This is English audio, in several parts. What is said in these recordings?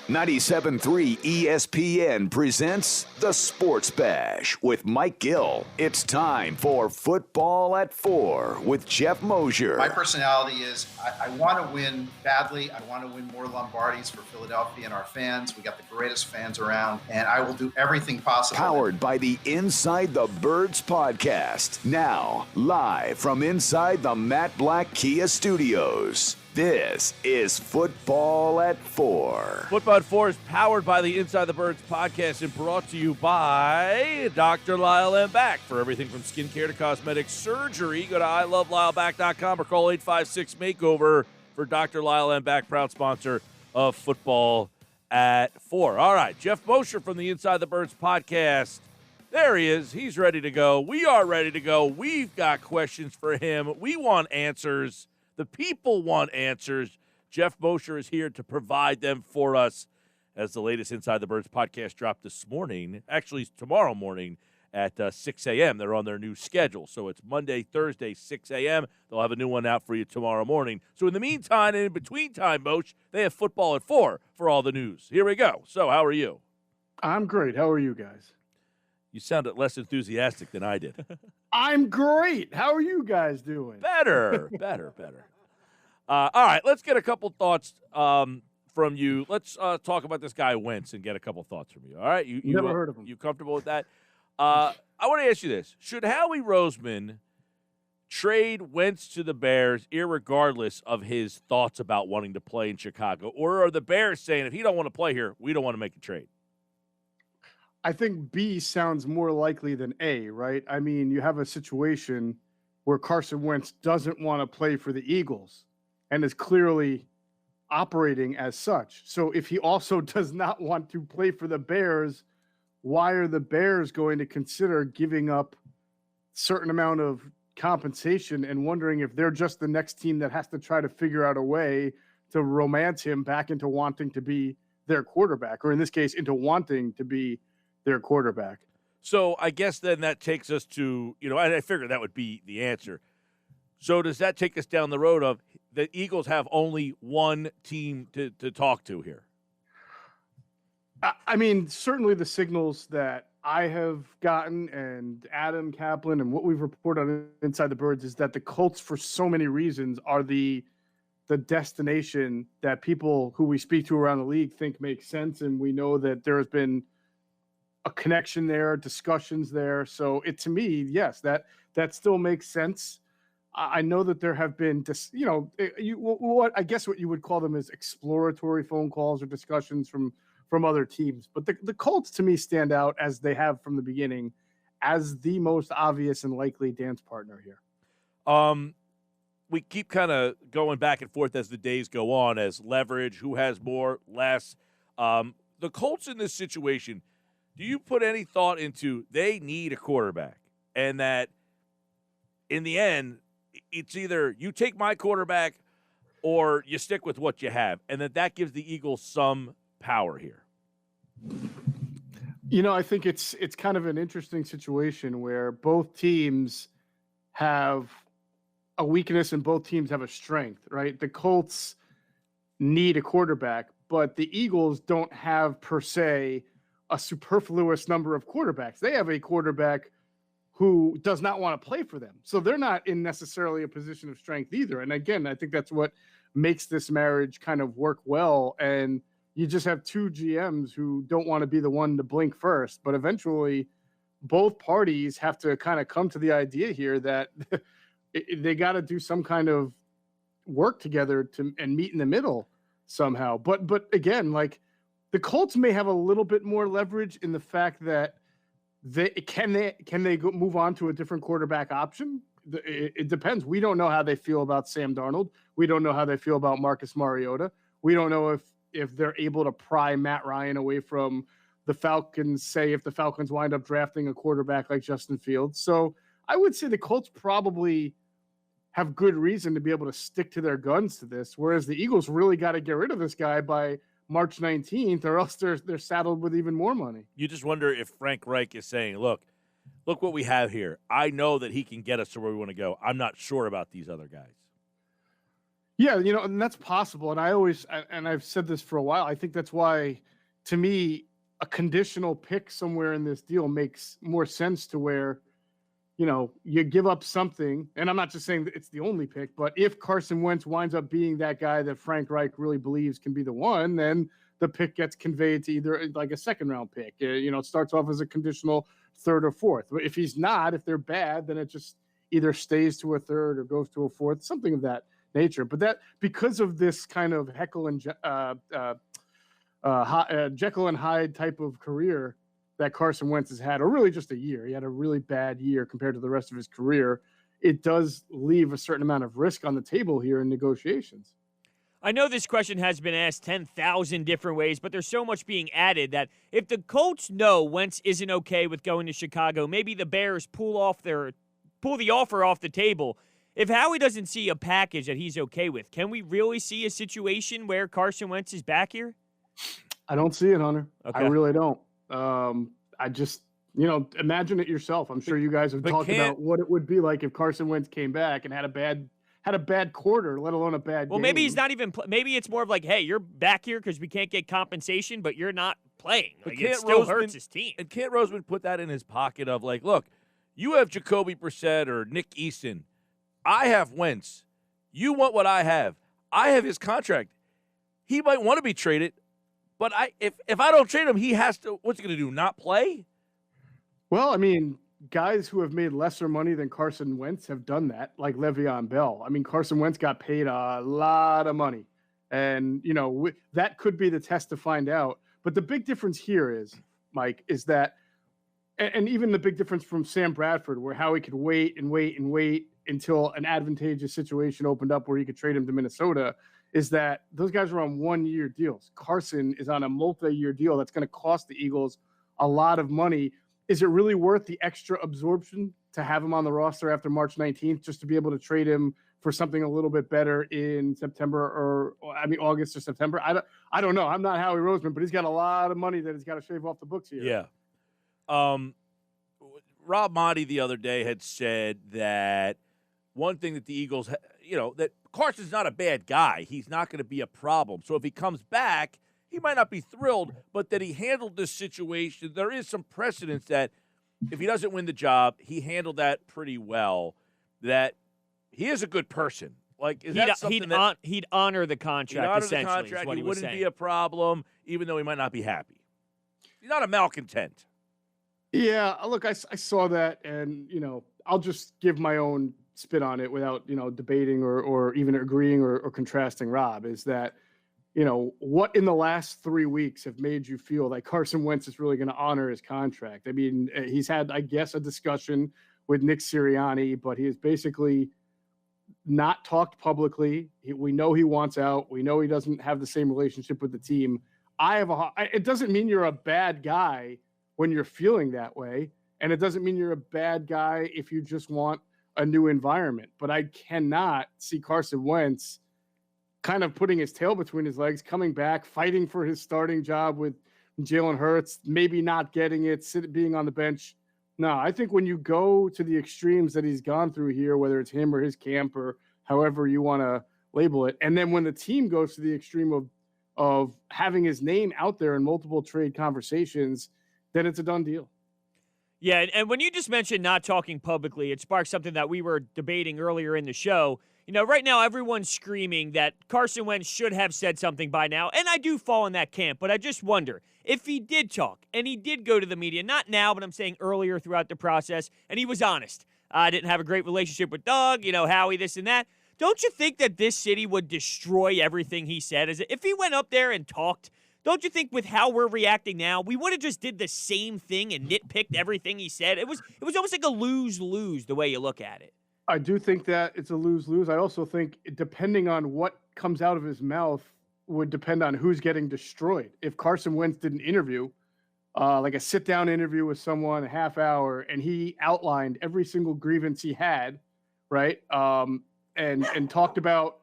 97.3 ESPN presents The Sports Bash with Mike Gill. It's time for Football at 4 with Geoff Mosher. My personality is I want to win badly. I want to win more Lombardis for Philadelphia and our fans. We got the greatest fans around, and I will do everything possible. Powered by the Inside the Birds podcast. Now, live from inside the Matt Black Kia Studios. This is Football at 4. Football at 4 is powered by the Inside the Birds podcast and brought to you by Dr. Lyle M. Back. For everything from skincare to cosmetic surgery, go to iloveLyleBack.com or call 856-MAKEOVER for Dr. Lyle M. Back, proud sponsor of Football at 4. All right, Geoff Mosher from the Inside the Birds podcast. There he is. He's ready to go. We are ready to go. We've got questions for him. We want answers. The people want answers. Geoff Mosher is here to provide them for us as the latest Inside the Birds podcast dropped this morning. Actually, tomorrow morning at 6 a.m. They're on their new schedule. So it's Monday, Thursday, 6 a.m. They'll have a new one out for you tomorrow morning. So in the meantime and in between time, Moshe, they have Football at 4 for all the news. Here we go. So how are you? I'm great. How are you guys? You sounded less enthusiastic than I did. I'm great. How are you guys doing? Better. All right, let's get a couple thoughts from you. Let's talk about this guy Wentz and get a couple thoughts from you. All right, you never heard of him. You comfortable with that? I want to ask you this: should Howie Roseman trade Wentz to the Bears, irregardless of his thoughts about wanting to play in Chicago, or are the Bears saying if he don't want to play here, we don't want to make a trade? I think B sounds more likely than A, right? I mean, you have a situation where Carson Wentz doesn't want to play for the Eagles and is clearly operating as such. So if he also does not want to play for the Bears, why are the Bears going to consider giving up a certain amount of compensation and wondering if they're just the next team that has to try to figure out a way to romance him back into wanting to be their quarterback, or in this case, into wanting to be their quarterback? So I guess then that takes us to, and I figured that would be the answer. So does that take us down the road of the Eagles have only one team to talk to here? I mean, certainly the signals that I have gotten and Adam Kaplan and what we've reported on Inside the Birds is that the Colts, for so many reasons, are the destination that people who we speak to around the league think makes sense. And we know that there has been a connection there, discussions there. So to me, yes, that still makes sense. I know that there have been, what I guess what you would call them is exploratory phone calls or discussions from other teams. But the Colts, to me, stand out, as they have from the beginning, as the most obvious and likely dance partner here. We keep kind of going back and forth as the days go on, as leverage, who has more, less. The Colts in this situation, do you put any thought into they need a quarterback, and that in the end, it's either you take my quarterback or you stick with what you have, and that gives the Eagles some power here? I think it's kind of an interesting situation where both teams have a weakness and both teams have a strength, right? The Colts need a quarterback, but the Eagles don't have, per se, a superfluous number of quarterbacks. They have a quarterback who does not want to play for them. So they're not in necessarily a position of strength either. And again, I think that's what makes this marriage kind of work well. And you just have two GMs who don't want to be the one to blink first, but eventually both parties have to kind of come to the idea here that they got to do some kind of work together and meet in the middle somehow. But again, like, the Colts may have a little bit more leverage in the fact that can they move on to a different quarterback option? It depends. We don't know how they feel about Sam Darnold. We don't know how they feel about Marcus Mariota. We don't know if they're able to pry Matt Ryan away from the Falcons, say if the Falcons wind up drafting a quarterback like Justin Fields. So I would say the Colts probably have good reason to be able to stick to their guns to this, whereas the Eagles really got to get rid of this guy by March 19th, or else they're saddled with even more money. You just wonder if Frank Reich is saying, look what we have here. I know that he can get us to where we want to go. I'm not sure about these other guys. Yeah, and that's possible. And I've said this for a while. I think that's why, to me, a conditional pick somewhere in this deal makes more sense to where, you give up something. And I'm not just saying that it's the only pick, but if Carson Wentz winds up being that guy that Frank Reich really believes can be the one, then the pick gets conveyed to either like a second round pick. It starts off as a conditional third or fourth. If he's not, if they're bad, then it just either stays to a third or goes to a fourth, something of that nature. But that, because of this kind of Jekyll and Hyde type of career that Carson Wentz has had, or really just a year, he had a really bad year compared to the rest of his career. It does leave a certain amount of risk on the table here in negotiations. I know this question has been asked 10,000 different ways, but there's so much being added that if the Colts know Wentz isn't okay with going to Chicago, maybe the Bears pull the offer off the table. If Howie doesn't see a package that he's okay with, can we really see a situation where Carson Wentz is back here? I don't see it, Hunter. Okay. I really don't. I just, imagine it yourself. I'm sure you guys have talked about what it would be like if Carson Wentz came back and had a bad quarter, let alone a bad game. Maybe he's not even maybe it's more of like, hey, you're back here because we can't get compensation, but you're not playing. Like, it still hurts his team. And can't Roseman put that in his pocket of like, look, you have Jacoby Brissett or Nick Easton. I have Wentz. You want what I have. I have his contract. He might want to be traded, but if I don't trade him, he has to. What's he going to do? Not play? Well, I mean, guys who have made lesser money than Carson Wentz have done that, like Le'Veon Bell. I mean, Carson Wentz got paid a lot of money, and that could be the test to find out. But the big difference here is, Mike, is that, and even the big difference from Sam Bradford, where Howie could wait until an advantageous situation opened up where he could trade him to Minnesota, is that those guys are on 1-year deals. Carson is on a multi-year deal that's going to cost the Eagles a lot of money. Is it really worth the extra absorption to have him on the roster after March 19th just to be able to trade him for something a little bit better in August or September? I don't know. I'm not Howie Roseman, but he's got a lot of money that he's got to shave off the books here. Yeah. Rob Monty the other day had said that one thing that the Eagles, that Carson's not a bad guy. He's not going to be a problem. So if he comes back, he might not be thrilled, but that he handled this situation. There is some precedence that if he doesn't win the job, he handled that pretty well, that he is a good person. Like, is that something he'd honor the contract, essentially. He wouldn't saying. be a problem, even though he might not be happy. He's not a malcontent. Yeah, look, I saw that, and, I'll just give my own spin on it without, debating or even agreeing or contrasting Rob, is that, what in the last 3 weeks have made you feel like Carson Wentz is really going to honor his contract? I mean, he's had, I guess, a discussion with Nick Sirianni, but he has basically not talked publicly. We know he wants out. We know he doesn't have the same relationship with the team. It doesn't mean you're a bad guy when you're feeling that way, and it doesn't mean you're a bad guy if you just want a new environment. But I cannot see Carson Wentz kind of putting his tail between his legs, coming back, fighting for his starting job with Jalen Hurts, maybe not getting it, being on the bench. No, I think when you go to the extremes that he's gone through here, whether it's him or his camp or however you want to label it, and then when the team goes to the extreme of having his name out there in multiple trade conversations, then it's a done deal. Yeah, and when you just mentioned not talking publicly, it sparked something that we were debating earlier in the show. Right now everyone's screaming that Carson Wentz should have said something by now, and I do fall in that camp, but I just wonder, if he did talk, and he did go to the media, not now, but I'm saying earlier throughout the process, and he was honest. I didn't have a great relationship with Doug, Howie, this and that. Don't you think that this city would destroy everything he said? If he went up there and talked, don't you think with how we're reacting now, we would have just did the same thing and nitpicked everything he said? It was almost like a lose-lose the way you look at it. I do think that it's a lose-lose. I also think depending on what comes out of his mouth would depend on who's getting destroyed. If Carson Wentz did an interview, like a sit-down interview with someone, a half hour, and he outlined every single grievance he had, right? And talked about,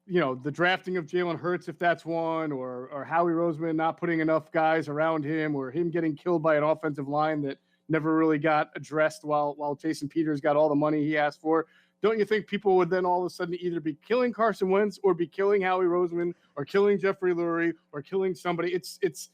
the drafting of Jalen Hurts, if that's one, or Howie Roseman not putting enough guys around him, or him getting killed by an offensive line that never really got addressed while Jason Peters got all the money he asked for. don't you think people would then all of a sudden either be killing Carson Wentz or be killing Howie Roseman or killing Jeffrey Lurie or killing somebody? It's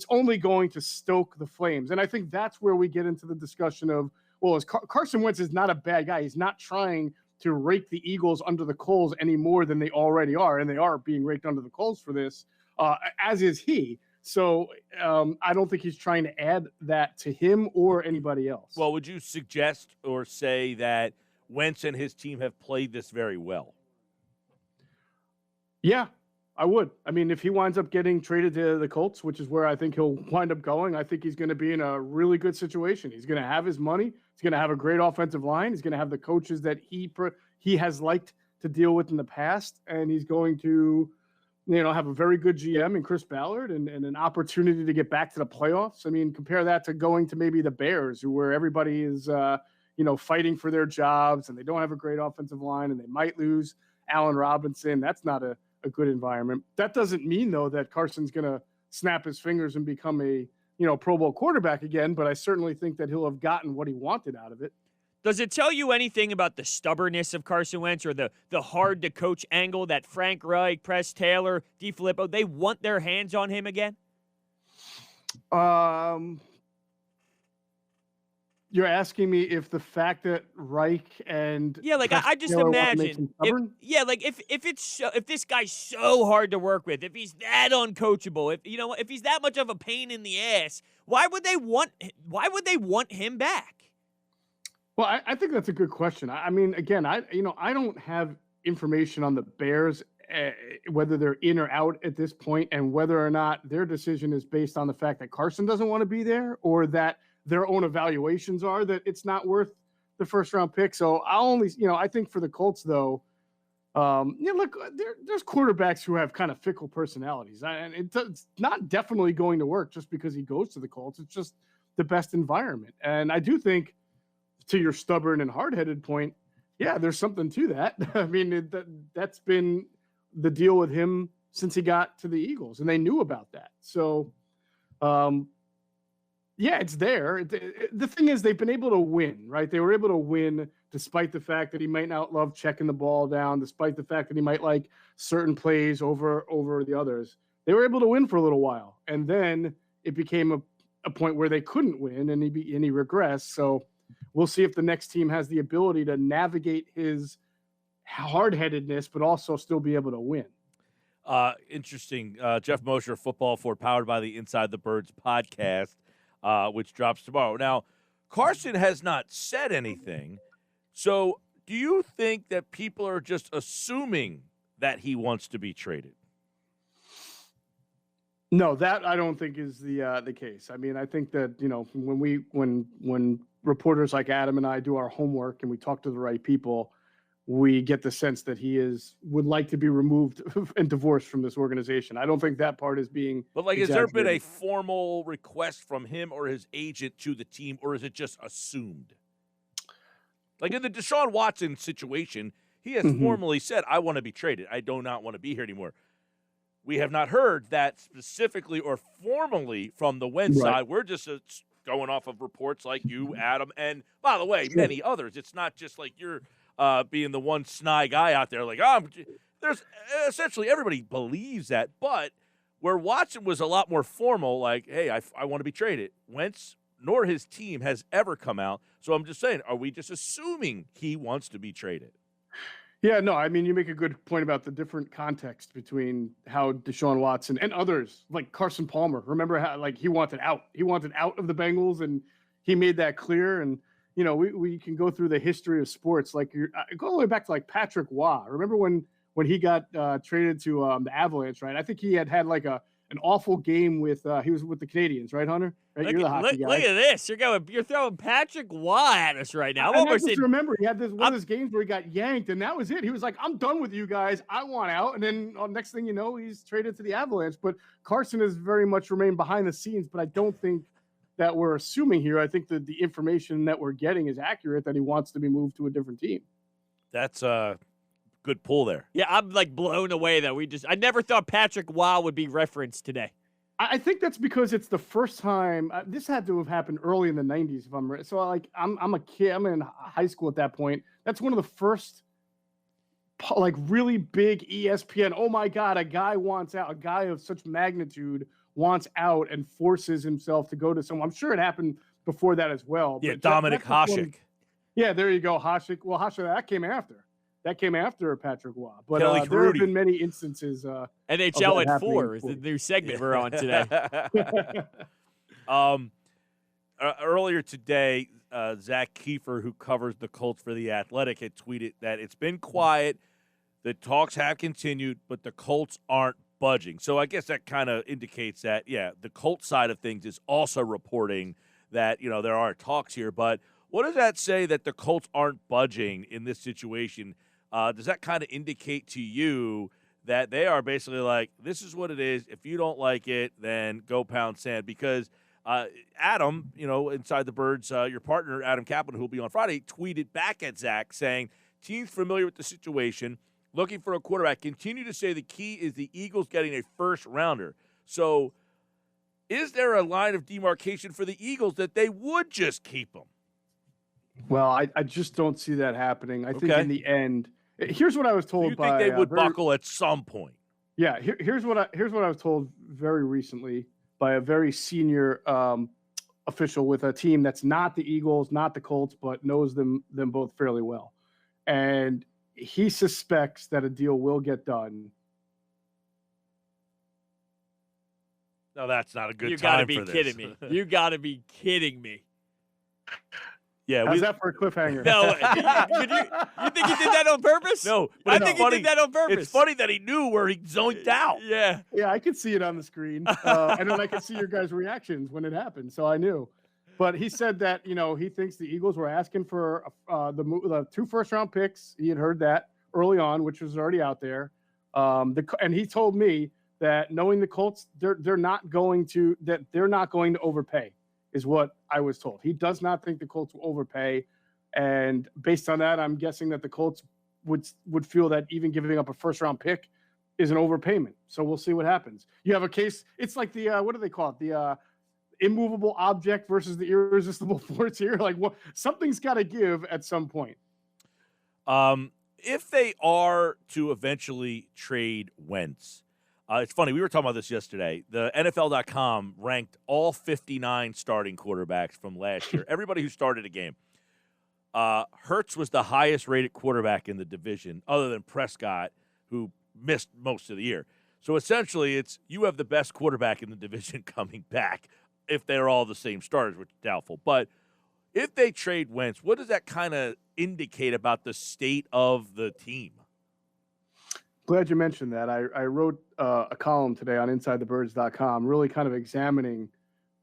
only going to stoke the flames. And I think that's where we get into the discussion of, well, Carson Wentz is not a bad guy. He's not trying to rake the Eagles under the coals any more than they already are. And they are being raked under the coals for this, as is he. So I don't think he's trying to add that to him or anybody else. Well, would you suggest or say that Wentz and his team have played this very well? Yeah, I would. I mean, if he winds up getting traded to the Colts, which is where I think he'll wind up going, I think he's going to be in a really good situation. He's going to have his money. He's going to have a great offensive line. He's going to have the coaches that he has liked to deal with in the past, and he's going to, have a very good GM in Chris Ballard and an opportunity to get back to the playoffs. I mean, compare that to going to maybe the Bears, where everybody is, fighting for their jobs and they don't have a great offensive line and they might lose Allen Robinson. That's not a good environment. That doesn't mean, though, that Carson's going to snap his fingers and become a, Pro Bowl quarterback again, but I certainly think that he'll have gotten what he wanted out of it. Does it tell you anything about the stubbornness of Carson Wentz or the hard-to-coach angle that Frank Reich, Press Taylor, DeFilippo, they want their hands on him again? You're asking me if the fact that Reich and I just imagine if this guy's so hard to work with, if he's that uncoachable, if he's that much of a pain in the ass, why would they want him back? Well, I think that's a good question. I mean, again, I don't have information on the Bears, whether they're in or out at this point, and whether or not their decision is based on the fact that Carson doesn't want to be there, or that their own evaluations are that it's not worth the first round pick. So I'll only, I think for the Colts, though, look, there's quarterbacks who have kind of fickle personalities, and it's not definitely going to work just because he goes to the Colts. It's just the best environment. And I do think, to your stubborn and hard-headed point, yeah, there's something to that. I mean, that's been the deal with him since he got to the Eagles, and they knew about that. So, yeah, it's there. The thing is, they've been able to win, right? They were able to win despite the fact that he might not love checking the ball down, despite the fact that he might like certain plays over the others. They were able to win for a little while, and then it became a point where they couldn't win, and he regressed. So we'll see if the next team has the ability to navigate his hard-headedness, but also still be able to win. Interesting. Geoff Mosher, Football for powered by the Inside the Birds podcast, which drops tomorrow. Now, Carson has not said anything. So do you think that people are just assuming that he wants to be traded? No, that I don't think is the case. I mean, I think that, when reporters like Adam and I do our homework and we talk to the right people, we get the sense that he would like to be removed and divorced from this organization. I don't think that part is being has there been a formal request from him or his agent to the team, or is it just assumed? Like in the Deshaun Watson situation, he has formally said, I want to be traded. I do not want to be here anymore. We have not heard that specifically or formally from the Wentz side. We're just going off of reports like you, Adam, and, by the way, many others. It's not just like you're being the one snide guy out there. Like, there's essentially everybody believes that. But where Watson was a lot more formal, like, hey, I want to be traded, Wentz nor his team has ever come out. So I'm just saying, are we just assuming he wants to be traded? Yeah, no, I mean, you make a good point about the different context between how Deshaun Watson and others, like Carson Palmer, remember how, like, he wanted out of the Bengals, and he made that clear. And, we can go through the history of sports. Like, go all the way back to, like, Patrick Waugh. Remember when he got traded to the Avalanche, right? I think he had like an awful game with he was with the Canadians, right, Hunter? Right? You're the hockey guy. Look at this. You're throwing Patrick Waugh at us right now. I just remember he had one of his games where he got yanked, and that was it. He was like, I'm done with you guys. I want out. And then next thing you know, he's traded to the Avalanche. But Carson has very much remained behind the scenes, but I don't think that we're assuming here. I think that the information that we're getting is accurate, that he wants to be moved to a different team. That's a good pull there. Yeah, I'm like blown away that I never thought Patrick Waugh would be referenced today. I think that's because it's the first time. This had to have happened early in the 90s, if I'm right. So I'm a kid. I'm in high school at that point. That's one of the first really big ESPN. Oh my God, a guy wants out. A guy of such magnitude wants out and forces himself to go to someone. I'm sure it happened before that as well. Yeah, but Dominic Hasek. Yeah, there you go, Hasek. Well, Hasek, that came after. That came after Patrick Waugh. But Kelly there have been many instances. NHL at 4 is the new segment we're on today. Earlier today, Zach Kiefer, who covers the Colts for The Athletic, had tweeted that it's been quiet, the talks have continued, but the Colts aren't budging. So I guess that kind of indicates that, yeah, the Colts side of things is also reporting that, there are talks here. But what does that say that the Colts aren't budging in this situation? Does that kind of indicate to you that they are basically like, this is what it is. If you don't like it, then go pound sand? Because Adam, Inside the Birds, your partner, Adam Kaplan, who will be on Friday, tweeted back at Zach saying, teams familiar with the situation, looking for a quarterback, continue to say the key is the Eagles getting a first-rounder. So is there a line of demarcation for the Eagles that they would just keep him? Well, I just don't see that happening. I think in the end, here's what I was told. Do you think they would buckle at some point? Yeah, here's what I was told very recently by a very senior official with a team that's not the Eagles, not the Colts, but knows them both fairly well. And he suspects that a deal will get done. No, that's not a good You time gotta be for this. kidding me. You got to be kidding me. Yeah, how's that for a cliffhanger? No, you think he did that on purpose? No, but I think he did that on purpose. It's funny that he knew where he zoned out. Yeah. Yeah, I could see it on the screen, and then I could see your guys' reactions when it happened, so I knew. But he said that he thinks the Eagles were asking for the 2 first-round picks. He had heard that early on, which was already out there. And he told me that knowing the Colts, they're not going to overpay, is what I was told. He does not think the Colts will overpay, and based on that, I'm guessing that the Colts would feel that even giving up a first-round pick is an overpayment. So we'll see what happens. You have a case. It's like the what do they call it? The immovable object versus the irresistible force here. Like, something's got to give at some point. If they are to eventually trade Wentz, it's funny. We were talking about this yesterday. The NFL.com ranked all 59 starting quarterbacks from last year. Everybody who started a game. Hurts was the highest rated quarterback in the division, other than Prescott, who missed most of the year. So essentially, it's you have the best quarterback in the division coming back. If they're all the same starters, which is doubtful. But if they trade Wentz, what does that kind of indicate about the state of the team? Glad you mentioned that. I wrote a column today on InsideTheBirds.com, really kind of examining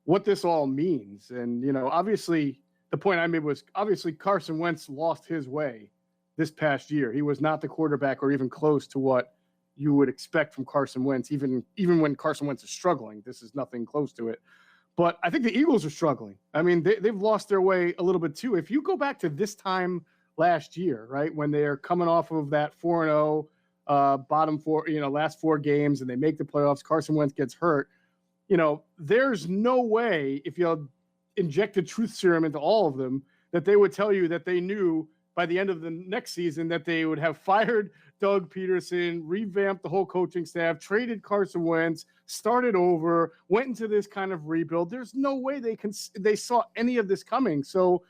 what this all means. And, obviously, the point I made was obviously Carson Wentz lost his way this past year. He was not the quarterback or even close to what you would expect from Carson Wentz, even when Carson Wentz is struggling. This is nothing close to it. But I think the Eagles are struggling. I mean, they've lost their way a little bit too. If you go back to this time last year, right, when they're coming off of that 4-0 bottom 4, last 4 games, and they make the playoffs, Carson Wentz gets hurt. There's no way if you injected truth serum into all of them that they would tell you that they knew by the end of the next season that they would have fired Doug Peterson, revamped the whole coaching staff, traded Carson Wentz, started over, went into this kind of rebuild. There's no way they saw any of this coming. So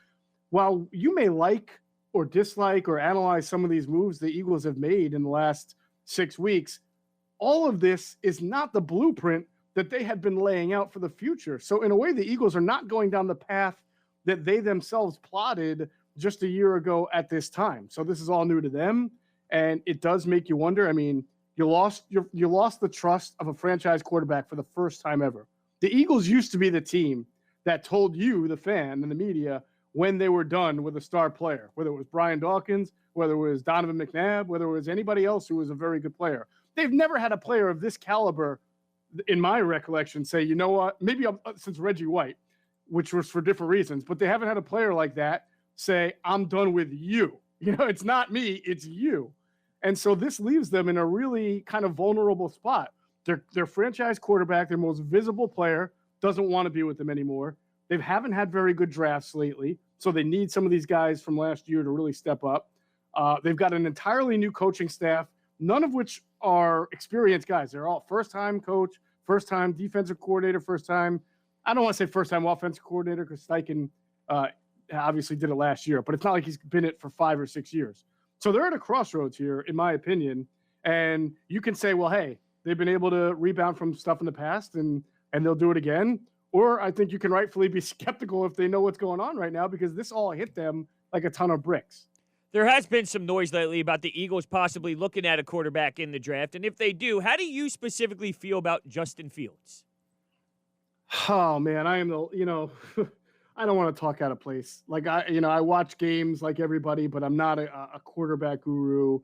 while you may like or dislike or analyze some of these moves the Eagles have made in the last 6 weeks, all of this is not the blueprint that they had been laying out for the future. So in a way, the Eagles are not going down the path that they themselves plotted just a year ago at this time. So this is all new to them. And it does make you wonder. I mean, you lost the trust of a franchise quarterback for the first time ever. The Eagles used to be the team that told you, the fan and the media, when they were done with a star player, whether it was Brian Dawkins, whether it was Donovan McNabb, whether it was anybody else who was a very good player. They've never had a player of this caliber, in my recollection, say, you know what, maybe since Reggie White, which was for different reasons, but they haven't had a player like that say, I'm done with you. It's not me, it's you. And so this leaves them in a really kind of vulnerable spot. their franchise quarterback, their most visible player, doesn't want to be with them anymore. They haven't had very good drafts lately, so they need some of these guys from last year to really step up. They've got an entirely new coaching staff, none of which are experienced guys. They're all first-time coach, first-time defensive coordinator, first-time – I don't want to say first-time offensive coordinator because Steichen obviously did it last year, but it's not like he's been it for 5 or 6 years. So they're at a crossroads here, in my opinion, and you can say, well, hey, they've been able to rebound from stuff in the past and they'll do it again. Or I think you can rightfully be skeptical if they know what's going on right now because this all hit them like a ton of bricks. There has been some noise lately about the Eagles possibly looking at a quarterback in the draft. And if they do, how do you specifically feel about Justin Fields? Oh, man, I don't want to talk out of place. Like, I watch games like everybody, but I'm not a quarterback guru.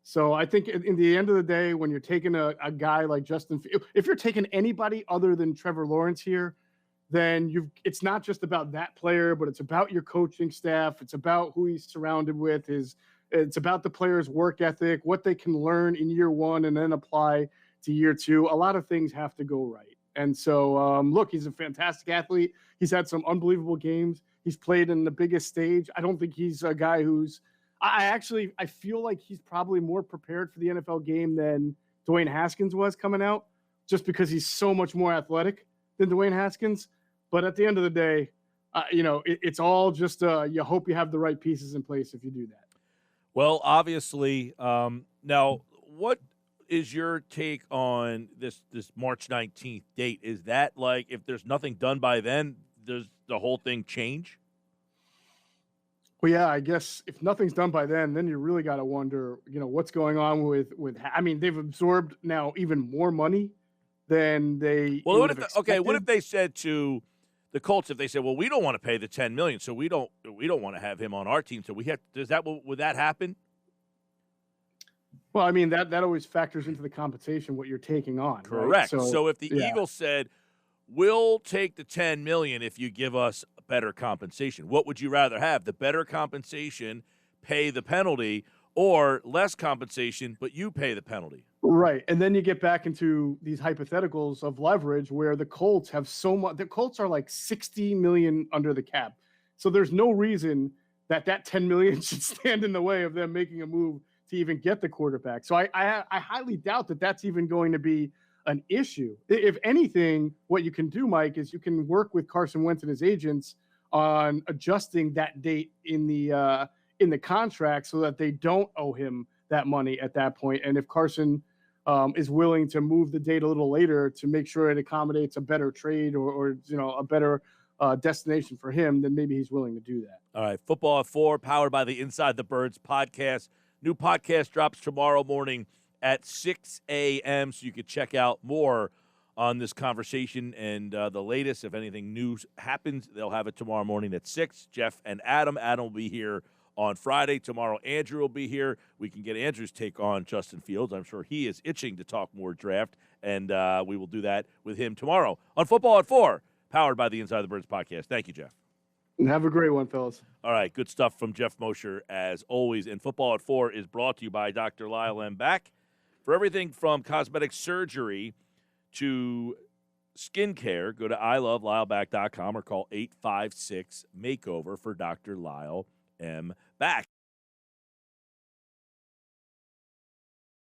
So I think in the end of the day, when you're taking a guy like Justin, if you're taking anybody other than Trevor Lawrence here, then it's not just about that player, but it's about your coaching staff. It's about who he's surrounded with. It's about the player's work ethic, what they can learn in year one and then apply to year two. A lot of things have to go right. And so, look, he's a fantastic athlete. He's had some unbelievable games. He's played in the biggest stage. I don't think he's a guy who's I feel like he's probably more prepared for the NFL game than Dwayne Haskins was coming out, just because he's so much more athletic than Dwayne Haskins. But at the end of the day, it's all just you hope you have the right pieces in place if you do that. Well, obviously, now what is your take on this March 19th date? Is that like if there's nothing done by then, does the whole thing change? Well, yeah, I guess if nothing's done by then you really got to wonder, what's going on with. I mean, they've absorbed now even more money than they. Well, what if they said to the Colts, if they said, well, we don't want to pay the $10 million, so we don't want to have him on our team, so would that happen? Well, I mean that always factors into the compensation what you're taking on. Correct. Right? So if the Eagles said, we'll take the $10 million if you give us better compensation. What would you rather have? The better compensation, pay the penalty, or less compensation, but you pay the penalty? Right. And then you get back into these hypotheticals of leverage where the Colts have so much. The Colts are like $60 million under the cap. So there's no reason that $10 million should stand in the way of them making a move to even get the quarterback. So I highly doubt that that's even going to be an issue. If anything, what you can do, Mike, is you can work with Carson Wentz and his agents on adjusting that date in the contract so that they don't owe him that money at that point. And if Carson is willing to move the date a little later to make sure it accommodates a better trade or a better destination for him, then maybe he's willing to do that. All right, Football at 4, powered by the Inside the Birds podcast. New podcast drops tomorrow morning at 6 a.m., so you can check out more on this conversation and the latest. If anything new happens, they'll have it tomorrow morning at 6. Jeff and Adam. Adam will be here on Friday. Tomorrow, Andrew will be here. We can get Andrew's take on Justin Fields. I'm sure he is itching to talk more draft, and we will do that with him tomorrow on Football at 4, powered by the Inside the Birds podcast. Thank you, Jeff. And have a great one, fellas. All right, good stuff from Geoff Mosher, as always. And Football at 4 is brought to you by Dr. Lyle M. Back. For everything from cosmetic surgery to skincare, go to iloveLyleBack.com or call 856-MAKEOVER for Dr. Lyle M. Back.